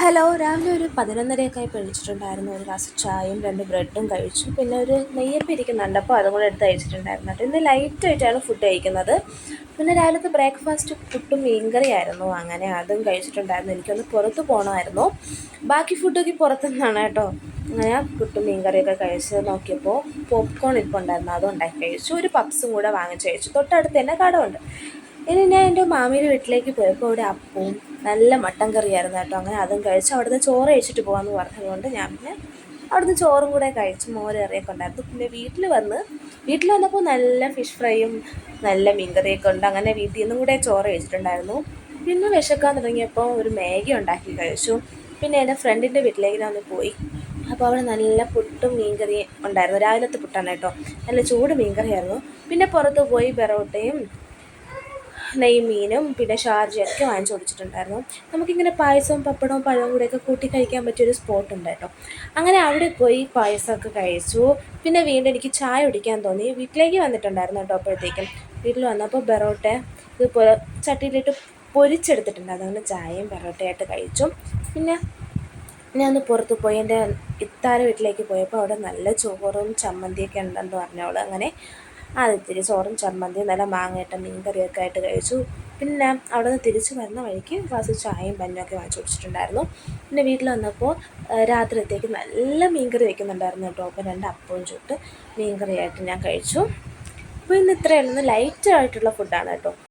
Hello, രാവിലെ ഒരു 11:30 കഴിച്ചിട്ടുണ്ടായിരുന്നു. ഒരു ഗ്ലാസ് ചായയും 2 ബ്രെഡും കഴിച്ചു. പിന്നെ ഒരു നെയ്യപ്പം ഇരിക്കുന്നുണ്ട്, അപ്പോൾ അതും കൂടെ എടുത്ത് കഴിച്ചിട്ടുണ്ടായിരുന്നു കേട്ടോ. ഇന്ന് ലൈറ്റായിട്ടാണ് ഫുഡ് കഴിക്കുന്നത്. പിന്നെ രാവിലത്തെ ബ്രേക്ക്ഫാസ്റ്റ് പുട്ടും മീൻകറിയായിരുന്നു. അങ്ങനെ അതും കഴിച്ചിട്ടുണ്ടായിരുന്നു. എനിക്കൊന്ന് പുറത്ത് പോകണമായിരുന്നു. ബാക്കി ഫുഡൊക്കെ പുറത്തുനിന്നാണ് കേട്ടോ. അങ്ങനെ പുട്ടും മീൻകറിയൊക്കെ കഴിച്ച് നോക്കിയപ്പോൾ പോപ്കോൺ ഇരിപ്പുണ്ടായിരുന്നു, അതും ഉണ്ടാക്കി കഴിച്ചു. ഒരു പപ്സും കൂടെ വാങ്ങിച്ച് കഴിച്ചു. തൊട്ടടുത്ത് തന്നെ കടമുണ്ട്. ഇനി ഞാൻ എൻ്റെ മാമിയുടെ വീട്ടിലേക്ക് പോയപ്പോൾ അവിടെ അപ്പവും നല്ല മട്ടൻ കറിയായിരുന്നു കേട്ടോ. അങ്ങനെ അതും കഴിച്ച് അവിടുന്ന് ചോറ് കഴിച്ചിട്ട് പോകാമെന്ന് പറഞ്ഞതുകൊണ്ട് ഞാൻ പിന്നെ അവിടുന്ന് ചോറും കൂടെ കഴിച്ച് മോരറിയൊക്കെ ഉണ്ടായിരുന്നു. പിന്നെ വീട്ടിൽ വന്നപ്പോൾ നല്ല ഫിഷ് ഫ്രൈയും നല്ല മീൻകറിയൊക്കെ ഉണ്ട്. അങ്ങനെ വീട്ടിൽ നിന്നും കൂടെ ചോറ് കഴിച്ചിട്ടുണ്ടായിരുന്നു. പിന്നെ വിശക്കാൻ തുടങ്ങിയപ്പോൾ ഒരു മാഗി ഉണ്ടാക്കി കഴിച്ചു. പിന്നെ എൻ്റെ ഫ്രണ്ടിൻ്റെ വീട്ടിലേക്ക് ഞാൻ ഒന്ന് പോയി. അപ്പോൾ അവിടെ നല്ല പുട്ടും മീൻകറിയും ഉണ്ടായിരുന്നു. രാവിലത്തെ പുട്ടാണ് കേട്ടോ, നല്ല ചൂട് മീൻകറിയായിരുന്നു. പിന്നെ പുറത്ത് പോയി പെറോട്ടയും നെയ്മീനും പിന്നെ ഷാർജയൊക്കെ വാങ്ങിച്ചു കൊടുത്തിട്ടുണ്ടായിരുന്നു. നമുക്കിങ്ങനെ പായസവും പപ്പടവും പഴവും കൂടെയൊക്കെ കൂട്ടി കഴിക്കാൻ പറ്റിയൊരു സ്പോട്ട് ഉണ്ട് കേട്ടോ. അങ്ങനെ അവിടെ പോയി പായസമൊക്കെ കഴിച്ചു. പിന്നെ വീണ്ടും എനിക്ക് ചായ കുടിക്കാൻ തോന്നി. വീട്ടിലേക്ക് വന്നിട്ടുണ്ടായിരുന്നു കേട്ടോ. അപ്പോഴത്തേക്കും വീട്ടിൽ വന്നപ്പോൾ പെറോട്ട ഇതുപോലെ ചട്ടിയിലിട്ട് പൊരിച്ചെടുത്തിട്ടുണ്ട്. അതുകൊണ്ട് ചായയും പെറോട്ടയായിട്ട് കഴിച്ചു. പിന്നെ ഞാൻ പുറത്ത് പോയി എൻ്റെ ഇത്താരെ വീട്ടിലേക്ക് പോയപ്പോൾ അവിടെ നല്ല ചോറും ചമ്മന്തിയൊക്കെ ഉണ്ടെന്ന് പറഞ്ഞവൾ. അങ്ങനെ ഇത്തിരി ചോറും ചമ്മന്തിയും നല്ല മാങ്ങയിട്ട മീൻകറിയൊക്കെ ആയിട്ട് കഴിച്ചു. പിന്നെ അവിടെ നിന്ന് തിരിച്ച് വരുന്ന വഴിക്ക് ഗ്ലാസ് ചായയും പഞ്ഞൊക്കെ വാങ്ങിച്ചു കുടിച്ചിട്ടുണ്ടായിരുന്നു. പിന്നെ വീട്ടിൽ വന്നപ്പോൾ രാത്രിയത്തേക്ക് നല്ല മീൻകറി വയ്ക്കുന്നുണ്ടായിരുന്നു കേട്ടോ. അപ്പോൾ 2 അപ്പവും ചുട്ട് മീൻകറിയായിട്ട് ഞാൻ കഴിച്ചു. അപ്പോൾ ഇന്ന് ഇത്രയേ ഉള്ളൂ. ലൈറ്റ് ആയിട്ടുള്ള ഫുഡാണ് കേട്ടോ.